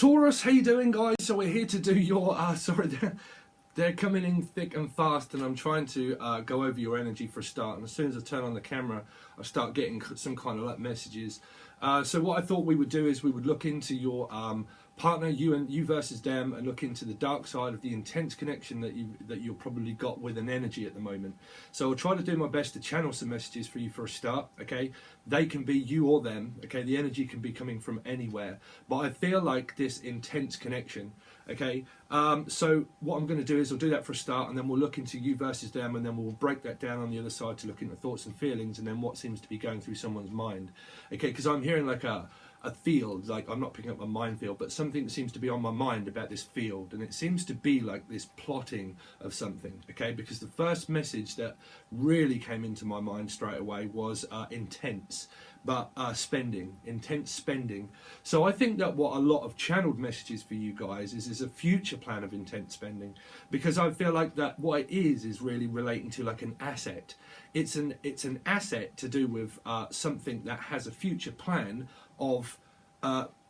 Taurus, how you doing, guys? So we're here to do your, sorry, they're coming in thick and fast, and I'm trying to go over your energy for a start. And as soon as I turn on the camera, I start getting some kind of like messages. So what I thought we would do is we would look into your partner, you versus them, and look into the dark side of the intense connection that you've probably got with an energy at the moment. So I'll try to do my best to channel some messages for you for a start. Okay, they can be you or them. Okay, the energy can be coming from anywhere, but I feel like this intense connection. Okay, so what I'm going to do is I'll do that for a start, and then we'll look into you versus them, and then we'll break that down on the other side to look into thoughts and feelings, and then what seems to be going through someone's mind. Okay, because I'm hearing like a field, like I'm not picking up a minefield, but something seems to be on my mind about this field, and it seems to be like this plotting of something. Okay, because the first message that really came into my mind straight away was intense, but intense spending. So I think that what a lot of channeled messages for you guys is a future plan of intense spending, because I feel like that what it is really relating to like an asset. It's an asset to do with something that has a future plan of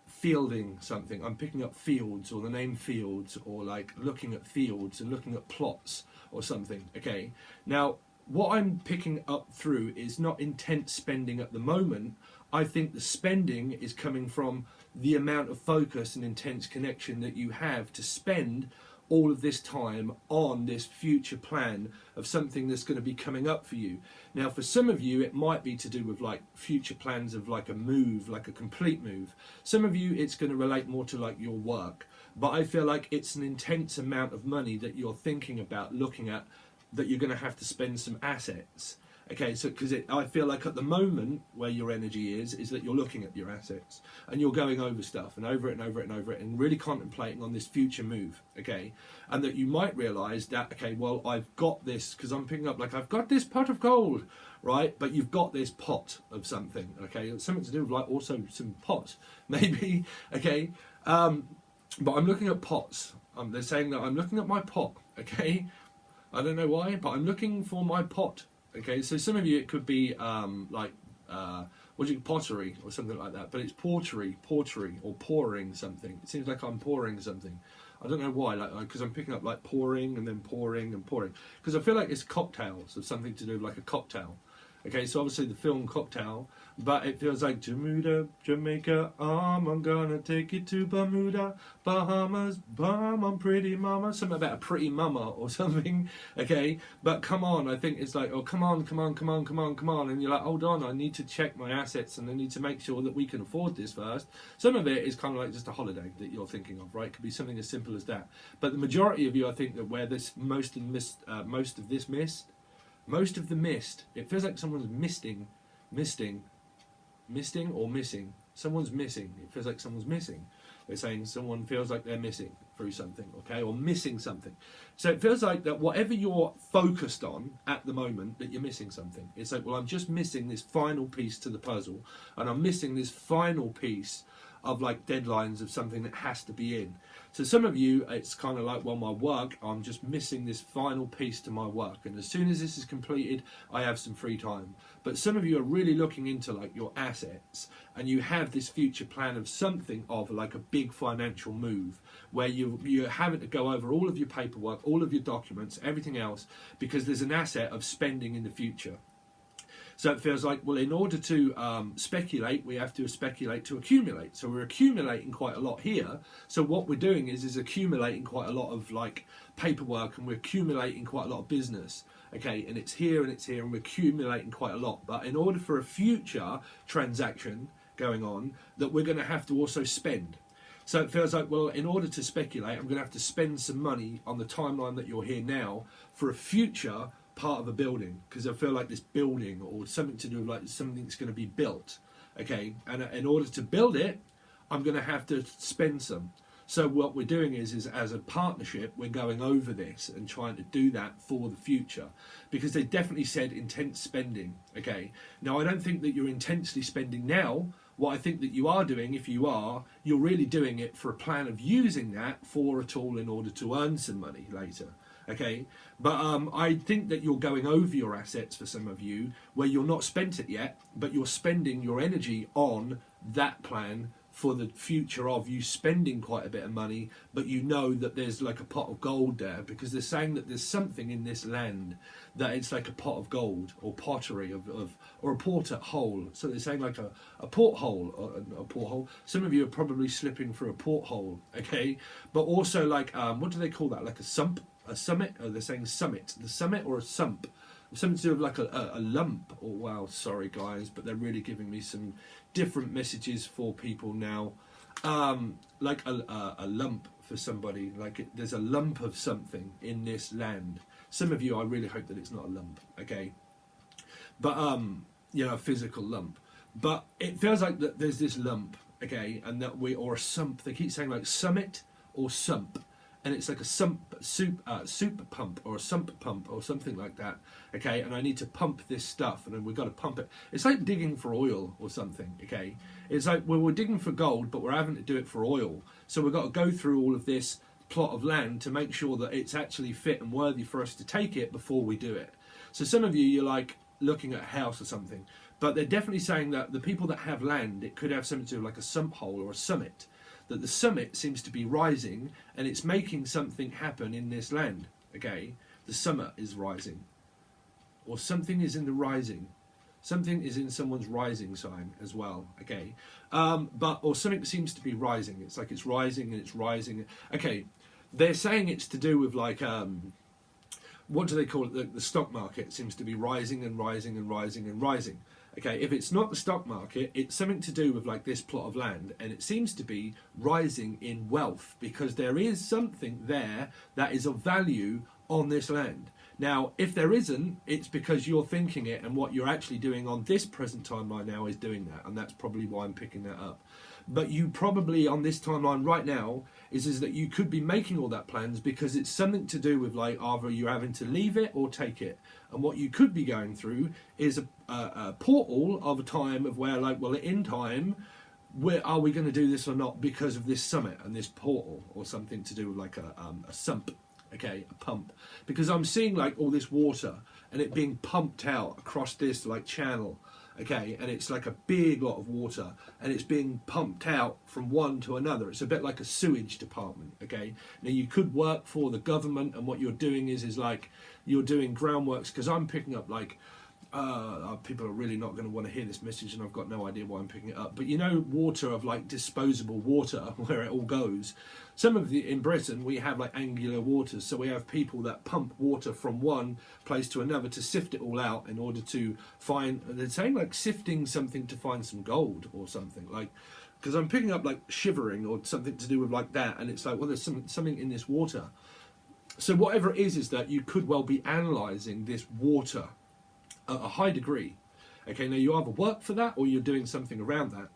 fielding something. I'm picking up fields, or the name fields, or like looking at fields and looking at plots or something. Okay, now what I'm picking up through is not intense spending at the moment. I think the spending is coming from the amount of focus and intense connection that you have to spend all of this time on this future plan of something that's going to be coming up for you. Now, for some of you, it might be to do with like future plans of like a move, like a complete move. Some of you, it's going to relate more to like your work. But I feel like it's an intense amount of money that you're thinking about, looking at, that you're going to have to spend some assets. Okay, so because I feel like at the moment where your energy is that you're looking at your assets and you're going over stuff and over it and over it and over it and really contemplating on this future move. Okay, and that you might realize that, okay, well, I've got this, because I'm picking up like I've got this pot of gold, right? But you've got this pot of something. Okay, it's something to do with like also some pot, maybe. Okay, but I'm looking at pots. They're saying that I'm looking at my pot. Okay, I don't know why, but I'm looking for my pot. Okay, so some of you, it could be pottery or something like that, but it's pottery, or pouring something. It seems like I'm pouring something. I don't know why, like because I'm picking up like pouring and then pouring and pouring, because I feel like it's cocktails or something to do with like a cocktail. Okay, so obviously the film Cocktail, but it feels like Jamaica, I'm gonna take you to Bermuda, Bahamas, I'm pretty mama, something about a pretty mama or something. Okay, but come on, I think it's like, oh, come on, and you're like, hold on, I need to check my assets and I need to make sure that we can afford this first. Some of it is kind of like just a holiday that you're thinking of, right? It could be something as simple as that. But the majority of you, I think that where this most of the mist, it feels like someone's missing. Someone's missing. It feels like someone's missing. They're saying someone feels like they're missing through something, okay, or missing something. So it feels like that whatever you're focused on at the moment, that you're missing something. It's like, well, I'm just missing this final piece to the puzzle, and I'm missing this final piece of like deadlines of something that has to be in. So some of you, it's kind of like, well, my work, I'm just missing this final piece to my work, and as soon as this is completed, I have some free time. But some of you are really looking into like your assets, and you have this future plan of something of like a big financial move where you're having to go over all of your paperwork, all of your documents, everything else, because there's an asset of spending in the future. So it feels like, well, in order to speculate, we have to speculate to accumulate. So we're accumulating quite a lot here. So what we're doing is accumulating quite a lot of like paperwork, and we're accumulating quite a lot of business. Okay, and it's here, and we're accumulating quite a lot. But in order for a future transaction going on, that we're going to have to also spend. So it feels like, well, in order to speculate, I'm going to have to spend some money on the timeline that you're here now for a future part of a building, because I feel like this building or something to do with like something that's going to be built. Okay, and in order to build it, I'm going to have to spend some. So what we're doing is as a partnership, we're going over this and trying to do that for the future, because they definitely said intense spending. Okay, now I don't think that you're intensely spending now. What I think that you are doing, if you are, you're really doing it for a plan of using that for a tool in order to earn some money later. Okay, but I think that you're going over your assets for some of you, where you're not spent it yet, but you're spending your energy on that plan for the future of you spending quite a bit of money, but you know that there's like a pot of gold there, because they're saying that there's something in this land that it's like a pot of gold or pottery or a porthole. So they're saying like a porthole, or a porthole. Some of you are probably slipping through a porthole, okay? But also like, what do they call that? Like a sump, a summit? Oh, they're saying summit, the summit or a sump. Something to do with like a lump. Oh wow, sorry guys, but they're really giving me some different messages for people now. Like a lump for somebody, like there's a lump of something in this land. Some of you, I really hope that it's not a lump, okay? But you know, a physical lump. But it feels like that there's this lump, okay, and that or a sump. They keep saying like summit or sump, and it's like a soup pump or a sump pump or something like that, okay? And I need to pump this stuff, and then we've got to pump it. It's like digging for oil or something, okay? It's like, well, we're digging for gold, but we're having to do it for oil. So we've got to go through all of this plot of land to make sure that it's actually fit and worthy for us to take it before we do it. So some of you, you're like looking at a house or something, but they're definitely saying that the people that have land, it could have something to do like a sump hole or a summit, that the summit seems to be rising and it's making something happen in this land, okay? The summit is rising, or something is in the rising. Something is in someone's rising sign as well, okay? Or something seems to be rising. It's like it's rising and it's rising. Okay, they're saying it's to do with like, what do they call it? The stock market seems to be rising and rising and rising and rising. Okay, if it's not the stock market, it's something to do with like this plot of land, and it seems to be rising in wealth, because there is something there that is of value on this land. Now, if there isn't, it's because you're thinking it, and what you're actually doing on this present timeline now is doing that, and that's probably why I'm picking that up. But you probably, on this timeline right now, is that you could be making all that plans because it's something to do with like either you're having to leave it or take it. And what you could be going through is a portal of a time of where like, well, in time, where are we going to do this or not because of this summit and this portal, or something to do with like a sump. Okay, a pump, because I'm seeing like all this water and it being pumped out across this like channel, okay, and it's like a big lot of water and it's being pumped out from one to another. It's a bit like a sewage department, okay? Now you could work for the government, and what you're doing is like you're doing groundworks, because I'm picking up like people are really not going to want to hear this message, and I've got no idea why I'm picking it up, but you know, water of like disposable water where it all goes. Some of in Britain we have like angular waters, so we have people that pump water from one place to another to sift it all out in order to find, they're saying like sifting something to find some gold or something, like, because I'm picking up like shivering or something to do with like that, and it's like, well, there's something in this water. So whatever it is that you could well be analysing this water at a high degree. Okay, now you either work for that or you're doing something around that.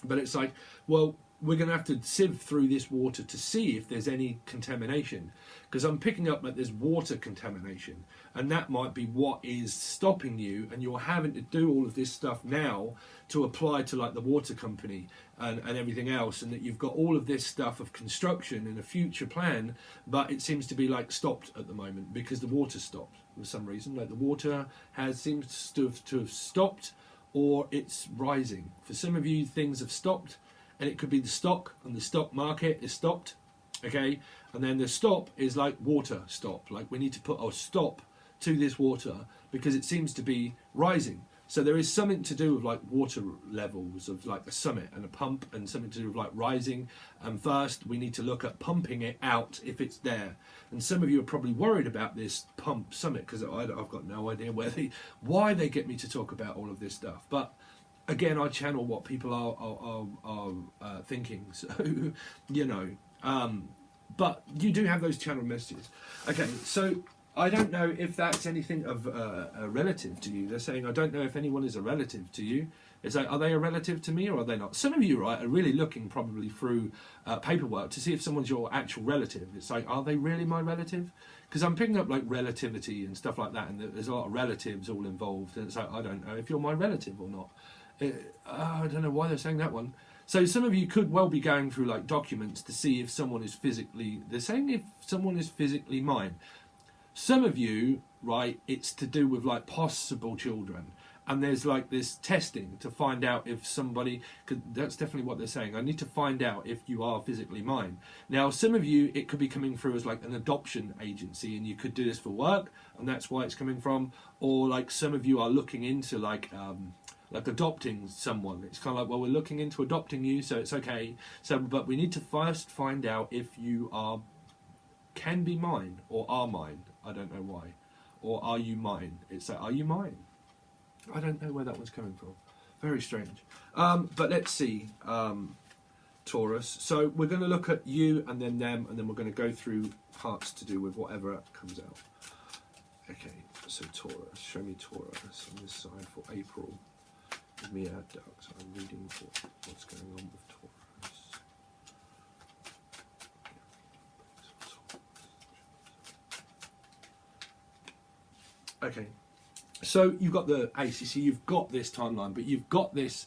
But it's like, well, we're going to have to sieve through this water to see if there's any contamination. Because I'm picking up that there's water contamination. And that might be what is stopping you. And you're having to do all of this stuff now to apply to like the water company and everything else. And that you've got all of this stuff of construction and a future plan. But it seems to be like stopped at the moment because the water stopped for some reason. Like the water seems to have stopped, or it's rising. For some of you, things have stopped. And it could be the stock, and the stock market is stopped, okay? And then the stop is like water stop. Like we need to put a stop to this water because it seems to be rising. So there is something to do with like water levels of like a summit and a pump, and something to do with like rising. And first we need to look at pumping it out if it's there. And some of you are probably worried about this pump summit because I've got no idea why they get me to talk about all of this stuff. But again, I channel what people are thinking, so, you know, but you do have those channel messages. Okay, so I don't know if that's anything of a relative to you. They're saying, I don't know if anyone is a relative to you. It's like, are they a relative to me or are they not? Some of you, right, are really looking probably through paperwork to see if someone's your actual relative. It's like, are they really my relative? Because I'm picking up like relativity and stuff like that, and there's a lot of relatives all involved. And it's like, I don't know if you're my relative or not. I don't know why they're saying that one. So some of you could well be going through like documents to see if someone is physically, they're saying if someone is physically mine. Some of you, right, it's to do with like possible children. and there's like this testing to find out if somebody, because that's definitely what they're saying. I need to find out if you are physically mine. Now, some of you, it could be coming through as like an adoption agency, and you could do this for work, and that's why it's coming from. Or like some of you are looking into like adopting someone. It's kind of like, well, we're looking into adopting you, so it's okay. So, but we need to first find out if you can be mine or are mine. I don't know why. Or are you mine? It's like, are you mine? I don't know where that one's coming from. Very strange. But let's see, Taurus. So we're going to look at you and then them, and then we're going to go through parts to do with whatever comes out. Okay, so Taurus. Show me Taurus on this side for April. Give me a dark side. I'm reading for what's going on with Taurus. Okay. So you've got the ace. You see, you've got this timeline, but you've got this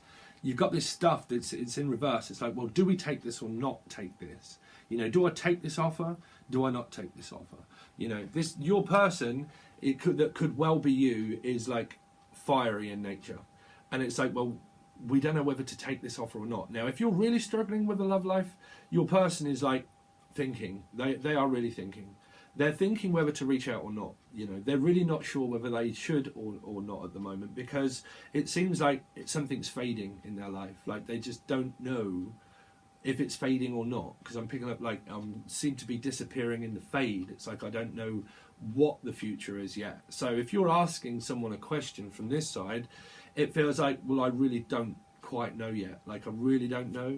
stuff it's in reverse. It's like, well, do we take this or not take this? You know, do I take this offer? Do I not take this offer? You know, your person, that could well be you, is like fiery in nature, and it's like, well, we don't know whether to take this offer or not. Now, if you're really struggling with the love life, your person is like thinking. They are really thinking. They're thinking whether to reach out or not. You know, they're really not sure whether they should or not at the moment, because it seems like something's fading in their life. Like they just don't know if it's fading or not, because I'm picking up like seem to be disappearing in the fade. It's like I don't know what the future is yet. So if you're asking someone a question from this side, it feels like, well, I really don't quite know yet. Like I really don't know.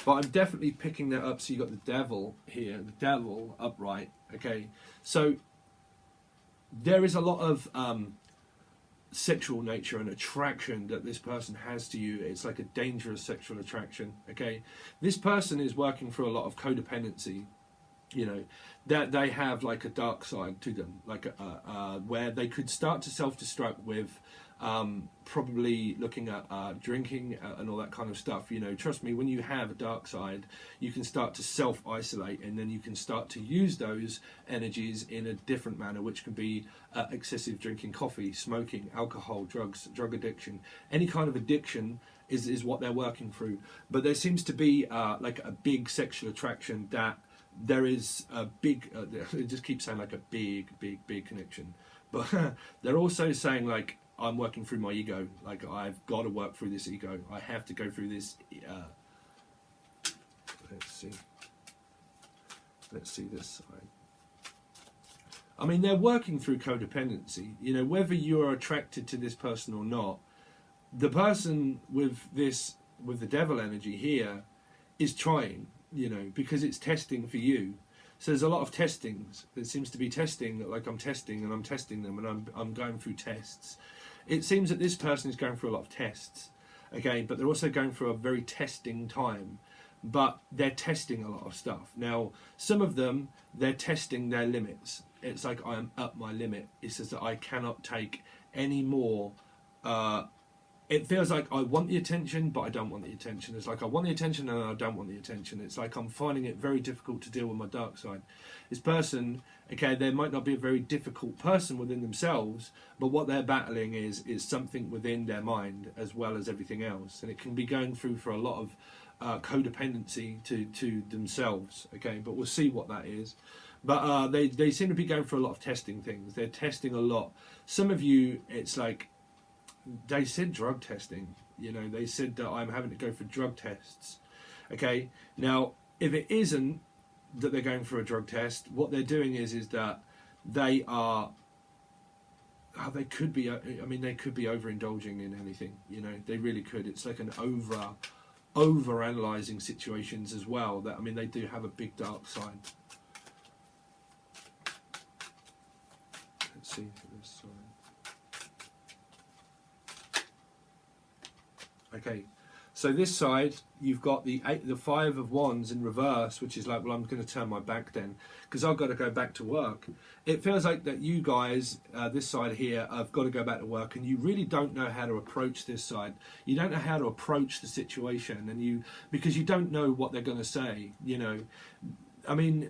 But I'm definitely picking that up. So you got the devil here, the devil upright. Okay, so there is a lot of sexual nature and attraction that this person has to you. It's like a dangerous sexual attraction. Okay, this person is working through a lot of codependency. You know, that they have like a dark side to them, like where they could start to self-destruct with probably looking at drinking and all that kind of stuff. You know, trust me, when you have a dark side, you can start to self-isolate, and then you can start to use those energies in a different manner, which can be excessive drinking coffee, smoking, alcohol, drugs, drug addiction. Any kind of addiction is what they're working through. But there seems to be like a big sexual attraction, that there is a big, it just keeps saying like a big connection. But they're also saying like, I'm working through my ego. Like I've got to work through this ego. I have to go through this. Let's see this side. I mean, they're working through codependency. You know, whether you're attracted to this person or not, the person with the devil energy here is trying. You know, because it's testing for you. So there's a lot of testings. There seems to be testing, like I'm testing and I'm testing them, and I'm going through tests. It seems that this person is going through a lot of tests, okay, but they're also going through a very testing time. But they're testing a lot of stuff. Now, some of them, they're testing their limits. It's like, I am at my limit. It says that I cannot take any more. It feels like I want the attention, but I don't want the attention. It's like I want the attention and I don't want the attention. It's like I'm finding it very difficult to deal with my dark side. This person, okay, they might not be a very difficult person within themselves, but what they're battling is something within their mind as well as everything else. And it can be going through for a lot of codependency to themselves, okay, but we'll see what that is. But they seem to be going for a lot of testing things. They're testing a lot. Some of you, it's like, they said drug testing. You know, they said that I'm having to go for drug tests. Okay, now if it isn't that they're going for a drug test, what they're doing is that they are. They could be. I mean, they could be overindulging in anything. You know, they really could. It's like an over analyzing situations as well. That, I mean, they do have a big dark side. Let's see for this side. Okay, so this side you've got the 5 of Wands in reverse, which is like, well, I'm going to turn my back then because I've got to go back to work. It feels like that you guys, this side here, have got to go back to work, and you really don't know how to approach this side. You don't know how to approach the situation, and because you don't know what they're going to say. You know, I mean,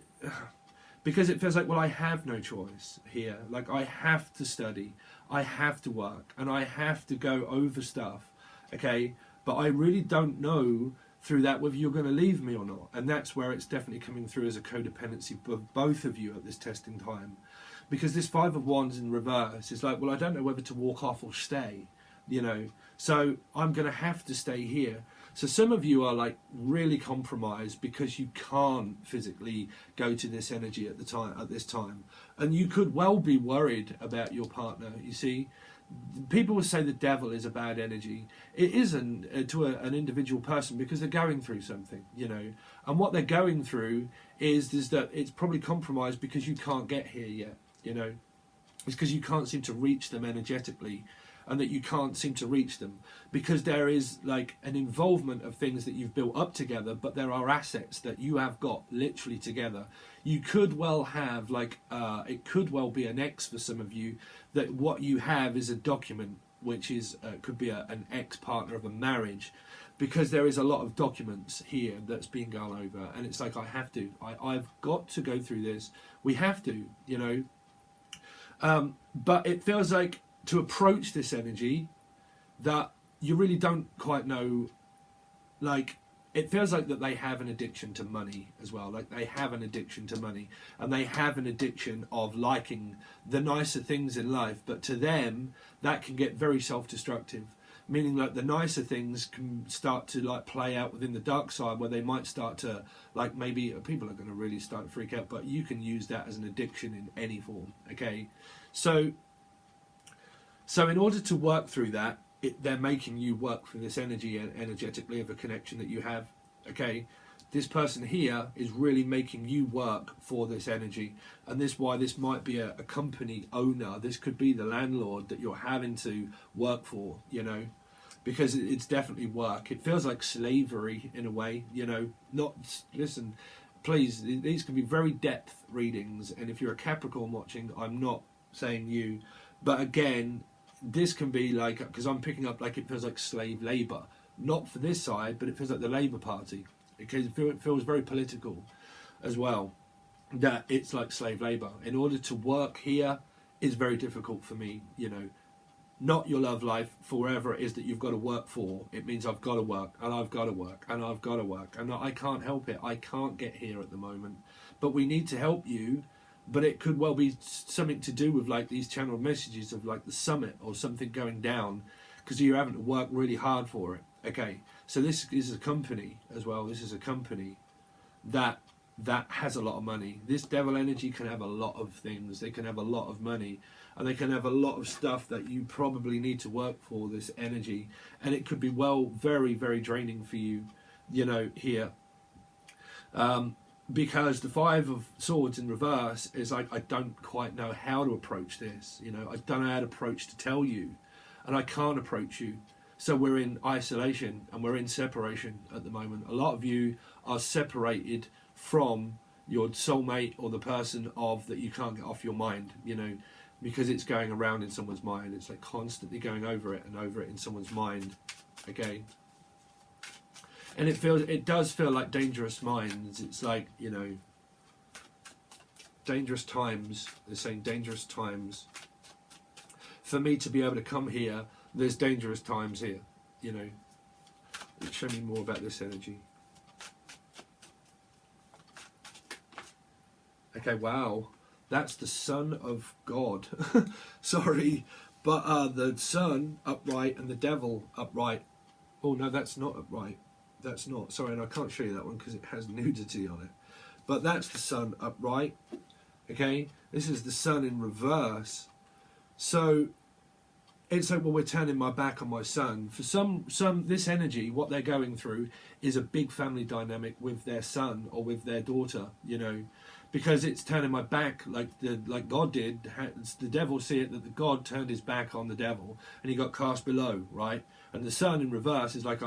because it feels like, well, I have no choice here. Like, I have to study, I have to work, and I have to go over stuff, okay? But I really don't know through that whether you're going to leave me or not. And that's where it's definitely coming through as a codependency of both of you at this testing time. Because this Five of Wands in reverse is like, well, I don't know whether to walk off or stay, you know? So I'm going to have to stay here. So some of you are like really compromised because you can't physically go to this energy at this time. And you could well be worried about your partner, you see. People will say the devil is a bad energy. It isn't to an individual person, because they're going through something, you know. And what they're going through is that it's probably compromised because you can't get here yet, you know. It's because you can't seem to reach them energetically, and that you can't seem to reach them because there is like an involvement of things that you've built up together, but there are assets that you have got literally together. You could well have like, it could well be an ex for some of you, that what you have is a document, which is, could be an ex-partner of a marriage, because there is a lot of documents here that's being gone over. And it's like, I've got to go through this. We have to, you know. But it feels like, to approach this energy, that you really don't quite know, like, it feels like that they have an addiction to money as well. Like, they have an addiction to money, and they have an addiction of liking the nicer things in life, but to them that can get very self-destructive, meaning like the nicer things can start to like play out within the dark side, where they might start to, like, maybe people are going to really start to freak out, but you can use that as an addiction in any form, okay? So in order to work through that, they're making you work for this energy energetically of a connection that you have, okay? This person here is really making you work for this energy. And this might be a company owner. This could be the landlord that you're having to work for, you know, because it's definitely work. It feels like slavery in a way, you know. Listen, please, these can be very depth readings. And if you're a Capricorn watching, I'm not saying you, but again, this can be like, because I'm picking up like it feels like slave labour, not for this side, but it feels like the Labour Party, because it feels very political as well, that it's like slave labour. In order to work here is very difficult for me, you know. Not your love life, for wherever it is that you've got to work for. It means I've got to work, and I've got to work, and I've got to work, and I can't help it. I can't get here at the moment, but we need to help you. But it could well be something to do with like these channeled messages of like the summit or something going down, because you're having to work really hard for it. Okay, so this is a company as well. This is a company that has a lot of money. This devil energy can have a lot of things. They can have a lot of money, and they can have a lot of stuff that you probably need to work for, this energy. And it could be very, very draining for you, you know, here. Because the Five of Swords in reverse is like, I don't quite know how to approach this. You know, I don't know how to approach to tell you, and I can't approach you. So we're in isolation and we're in separation at the moment. A lot of you are separated from your soulmate or the person that you can't get off your mind, you know, because it's going around in someone's mind. It's like constantly going over it and over it in someone's mind, okay? And it does feel like dangerous minds. It's like, you know, dangerous times. They're saying dangerous times. For me to be able to come here, there's dangerous times here, you know. Show me more about this energy. Okay, wow. That's the Son of God. Sorry, but the Sun upright and the Devil upright. Oh, no, that's not upright. That's not, sorry, and I can't show you that one because it has nudity on it. But that's the Sun upright, okay? This is the Sun in reverse. So it's like, well, we're turning my back on my son. For some, this energy, what they're going through is a big family dynamic with their son or with their daughter, you know, because it's turning my back like God did. The devil see it that the God turned his back on the devil and he got cast below, right? And the Sun in reverse is like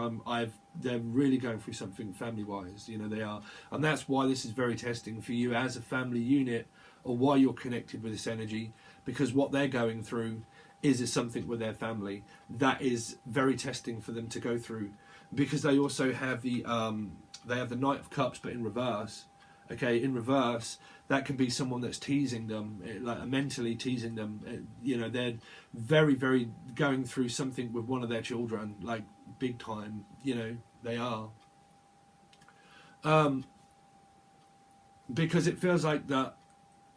they're really going through something family-wise, you know, they are. And that's why this is very testing for you as a family unit, or why you're connected with this energy, because what they're going through is something with their family that is very testing for them to go through, because they also have the Knight of Cups but in reverse, Okay, in reverse, that can be someone that's teasing them, like mentally teasing them. You know, they're very, very going through something with one of their children, like big time. You know, they are. Because it feels like that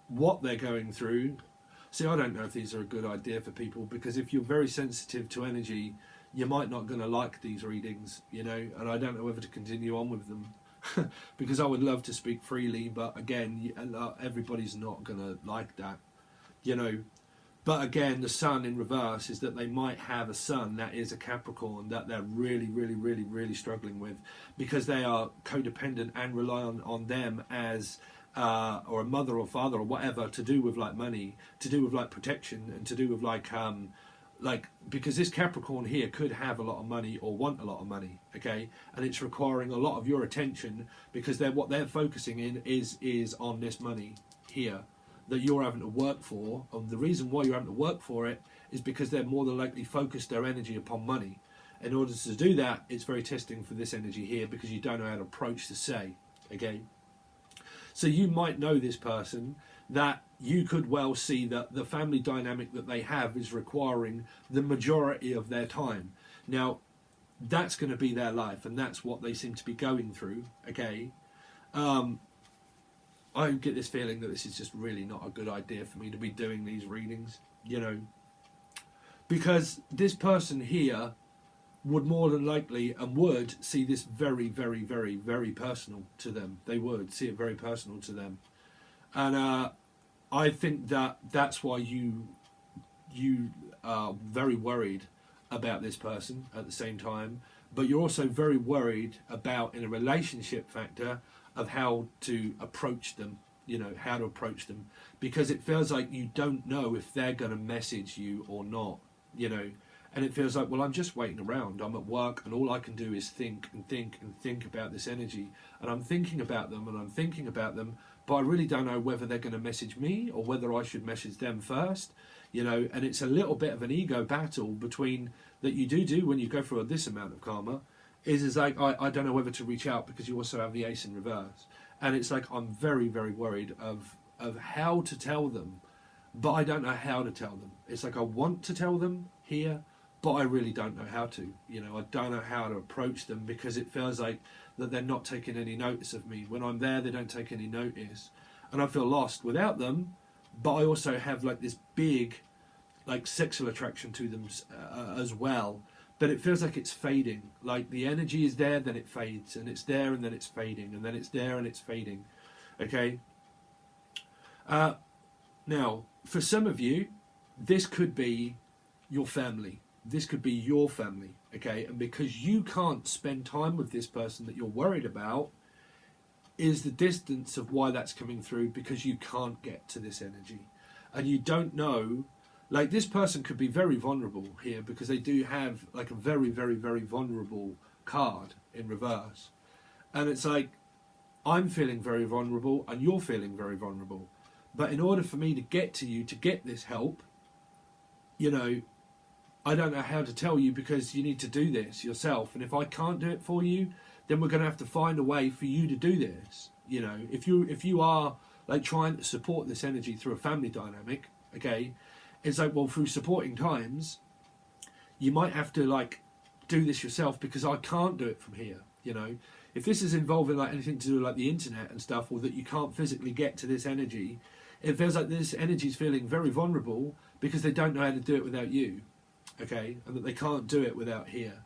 what they're going through. See, I don't know if these are a good idea for people, because if you're very sensitive to energy, you might not going to like these readings, you know, and I don't know whether to continue on with them. Because I would love to speak freely, but again, everybody's not going to like that, you know. But again, the sun in reverse is that they might have a sun that is a Capricorn that they're really, really, really, really struggling with, because they are codependent and rely on them as or a mother or father or whatever, to do with like money, to do with like protection, and to do with like because this Capricorn here could have a lot of money or want a lot of money, okay, and it's requiring a lot of your attention, because what they're focusing in is on this money here that you're having to work for. And the reason why you're having to work for it is because they're more than likely focused their energy upon money. In order to do that, it's very testing for this energy here, because you don't know how to approach the say, okay. So you might know this person, that you could well see that the family dynamic that they have is requiring the majority of their time. Now, that's going to be their life, and that's what they seem to be going through, okay. I get this feeling that this is just really not a good idea for me to be doing these readings, you know, because this person here would more than likely and would see this very, very, very, very personal to them. They would see it very personal to them. And I think that that's why you are very worried about this person at the same time, but you're also very worried about, in a relationship factor, of how to approach them, you know, how to approach them, because it feels like you don't know if they're going to message you or not, you know. And it feels like, well, I'm just waiting around. I'm at work, and all I can do is think and think and think about this energy. And I'm thinking about them, and I'm thinking about them, but I really don't know whether they're going to message me or whether I should message them first, you know. And it's a little bit of an ego battle between that you do when you go through this amount of karma, is like, I don't know whether to reach out, because you also have the ace in reverse. And it's like, I'm very, very worried of how to tell them, but I don't know how to tell them. It's like, I want to tell them here, but I really don't know how to, you know. I don't know how to approach them, because it feels like that they're not taking any notice of me. When I'm there, they don't take any notice, and I feel lost without them. But I also have like this big, like, sexual attraction to them as well. But it feels like it's fading. Like the energy is there, then it fades, and it's there, and then it's fading, and then it's there, and it's fading. Okay. Now, for some of you, this could be your family. This could be your family, okay? And because you can't spend time with this person that you're worried about, is the distance of why that's coming through, because you can't get to this energy. And you don't know, like, this person could be very vulnerable here, because they do have like a very, very, very vulnerable card in reverse. And it's like, I'm feeling very vulnerable and you're feeling very vulnerable. But in order for me to get to you, to get this help, you know, I don't know how to tell you, because you need to do this yourself. And if I can't do it for you, then we're going to have to find a way for you to do this. You know, if you are like trying to support this energy through a family dynamic, okay, it's like, well, through supporting times, you might have to like do this yourself, because I can't do it from here. You know, if this is involving like anything to do with like the internet and stuff, or that you can't physically get to this energy, it feels like this energy is feeling very vulnerable, because they don't know how to do it without you. Okay, and that they can't do it without here.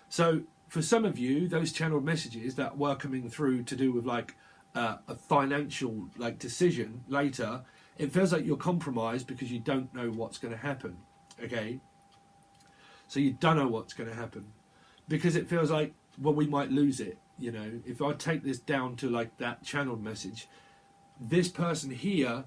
So for some of you, those channeled messages that were coming through to do with like a financial like decision later, it feels like you're compromised, because you don't know what's going to happen. Okay, so you don't know what's going to happen, because it feels like, well, we might lose it. You know, if I take this down to like that channeled message, this person here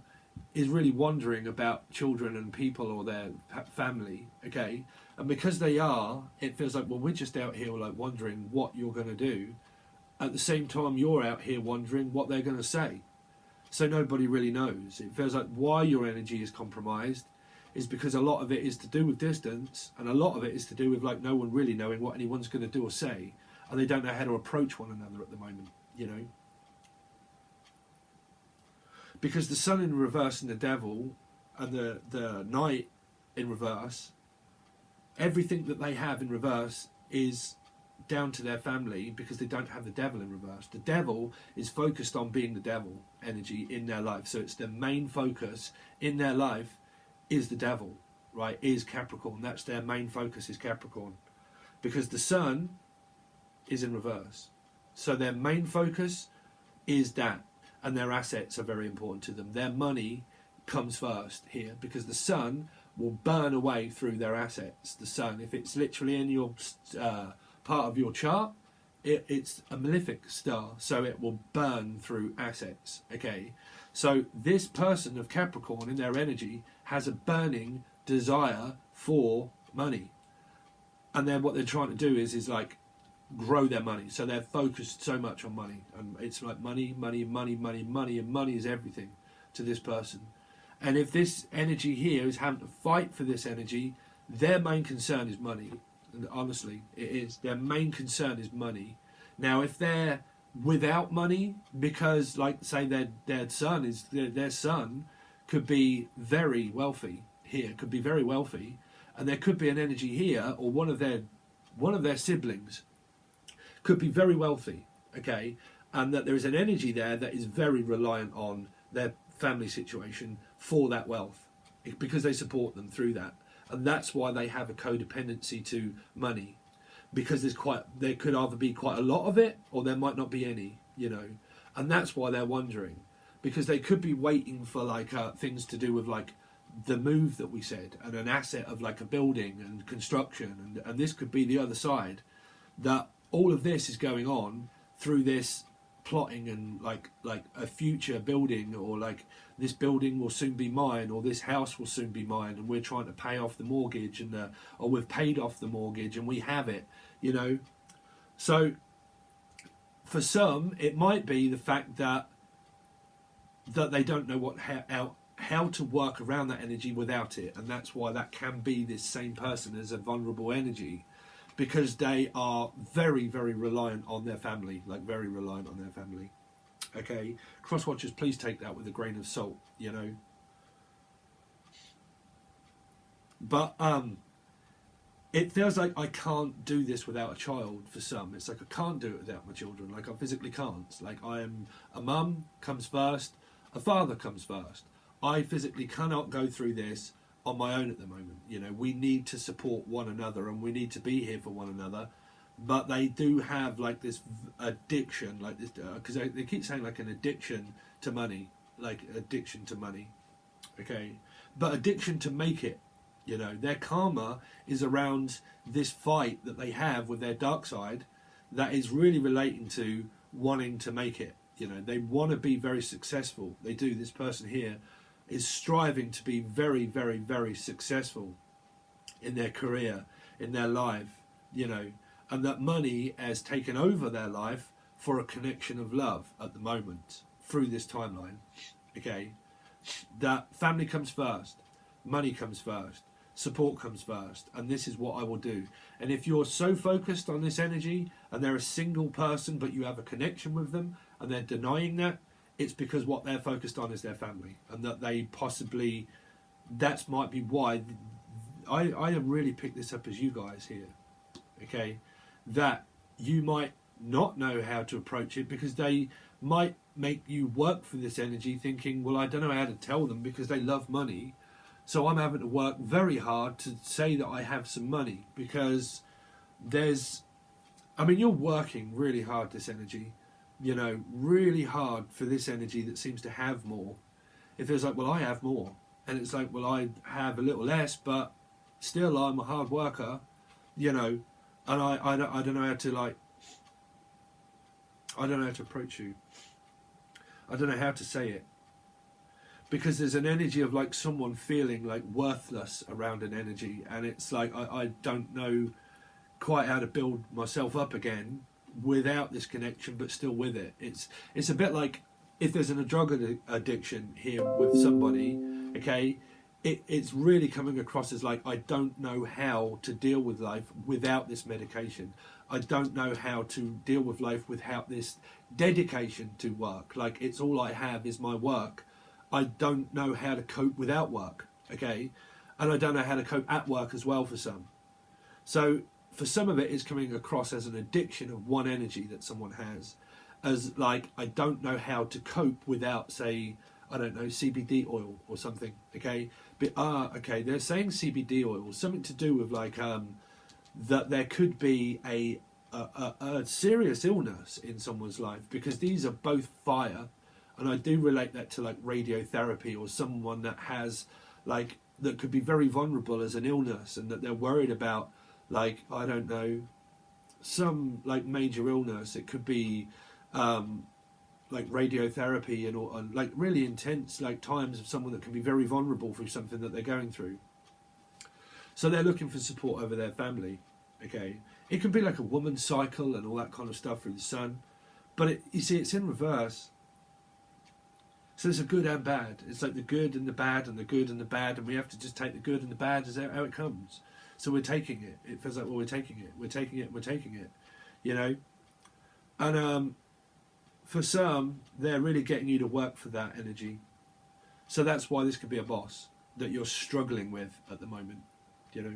is really wondering about children and people or their family, okay? And because they are, it feels like, well, we're just out here like wondering what you're going to do. At the same time, you're out here wondering what they're going to say. So nobody really knows. It feels like why your energy is compromised is because a lot of it is to do with distance, and a lot of it is to do with like no one really knowing what anyone's going to do or say, and they don't know how to approach one another at the moment, you know? because the sun in reverse and the devil and the knight in reverse, everything that they have in reverse is down to their family because they don't have the devil in reverse. The devil is focused on being the devil energy in their life, so it's their main focus in their life is the devil, right? Is Capricorn. That's their main focus, is Capricorn, because the sun is in reverse, so their main focus is that, and their assets are very important to them. Their money comes first here because the sun will burn away through their assets. The sun, if it's literally in your part of your chart, it's a malefic star, so it will burn through assets. Okay, so this person of Capricorn in their energy has a burning desire for money, and then what they're trying to do is like grow their money. So they're focused so much on money, and it's like money, money, money, money, money, and money is everything to this person. And if this energy here is having to fight for this energy, their main concern is money. And honestly, it is. Their main concern is money. Now, if they're without money, because, like, say their son could be very wealthy here, could be very wealthy, and there could be an energy here, or one of their siblings could be very wealthy, okay, and that there is an energy there that is very reliant on their family situation for that wealth, because they support them through that. And that's why they have a codependency to money, because there could either be quite a lot of it or there might not be any, you know. And that's why they're wondering, because they could be waiting for like things to do with like the move that we said, and an asset of like a building and construction, and this could be the other side, that all of this is going on through this plotting and like a future building, or like this building will soon be mine, or this house will soon be mine, and we're trying to pay off the mortgage, and or we've paid off the mortgage and we have it, you know. So for some it might be the fact that they don't know how to work around that energy without it, and that's why that can be this same person as a vulnerable energy, because they are very, very reliant on their family, like very reliant on their family. Okay, cross watchers, please take that with a grain of salt, you know. But it feels like I can't do this without a child for some. It's like I can't do it without my children. Like I physically can't. Like I am, a mum comes first, a father comes first. I physically cannot go through this on my own at the moment. You know, we need to support one another, and we need to be here for one another. But they do have like this addiction, like this, because they keep saying like an addiction to money, like addiction to money. Okay, but addiction to make it. You know, their karma is around this fight that they have with their dark side, that is really relating to wanting to make it. You know, they want to be very successful. They do. This person here is striving to be very, very, very successful in their career, in their life, you know, and that money has taken over their life for a connection of love at the moment through this timeline. Okay, that family comes first, money comes first, support comes first, and this is what I will do. And if you're so focused on this energy and they're a single person but you have a connection with them and they're denying that, it's because what they're focused on is their family, and that they possibly, that might be why I have really picked this up as you guys here, okay, that you might not know how to approach it, because they might make you work for this energy thinking, well, I don't know how to tell them because they love money, so I'm having to work very hard to say that I have some money, because there's, I mean, you're working really hard, this energy, you know, really hard for this energy that seems to have more. It feels like, well, I have more, and it's like, well, I have a little less, but still I'm a hard worker, you know, and I don't know how to, like, I don't know how to approach you. I don't know how to say it, because there's an energy of like someone feeling like worthless around an energy, and it's like I don't know quite how to build myself up again without this connection, but still with it. It's a bit like if there's a drug addiction here with somebody, okay, it's really coming across as like, I don't know how to deal with life without this medication. I don't know how to deal with life without this dedication to work. Like, it's all I have is my work, I don't know how to cope without work, okay? And I don't know how to cope at work as well for some. So for some of it, it's coming across as an addiction of one energy that someone has, as like, I don't know how to cope without, say, I don't know, CBD oil or something, okay? But, okay, they're saying CBD oil, something to do with like, that there could be a serious illness in someone's life, because these are both fire, and I do relate that to like radiotherapy, or someone that has like, that could be very vulnerable as an illness, and that they're worried about, like, I don't know, some like major illness. It could be like radiotherapy, and like really intense like times of someone that can be very vulnerable through something that they're going through. So they're looking for support over their family, okay? It can be like a woman's cycle and all that kind of stuff through the sun. But you see, it's in reverse. So there's a good and bad. It's like the good and the bad and the good and the bad, and we have to just take the good and the bad as how it comes. So we're taking it. It feels like, well, we're taking it. We're taking it. We're taking it. You know? And for some, they're really getting you to work for that energy. So that's why this could be a boss that you're struggling with at the moment. You know?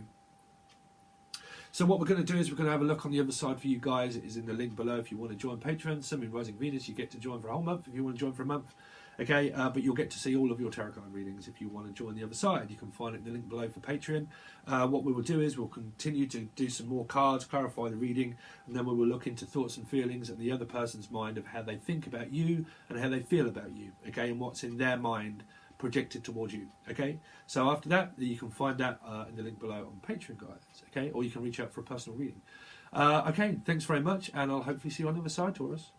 So what we're going to do is we're going to have a look on the other side for you guys. It is in the link below if you want to join Patreon. Sun, Moon, Rising, Venus, you get to join for a whole month if you want to join for a month. Okay, but you'll get to see all of your tarot card readings if you want to join the other side. You can find it in the link below for Patreon. What we will do is we'll continue to do some more cards, clarify the reading, and then we will look into thoughts and feelings and the other person's mind of how they think about you and how they feel about you, okay, and what's in their mind projected towards you, okay? So after that, you can find that in the link below on Patreon, guys, okay? Or you can reach out for a personal reading. Okay, thanks very much, and I'll hopefully see you on the other side, Taurus.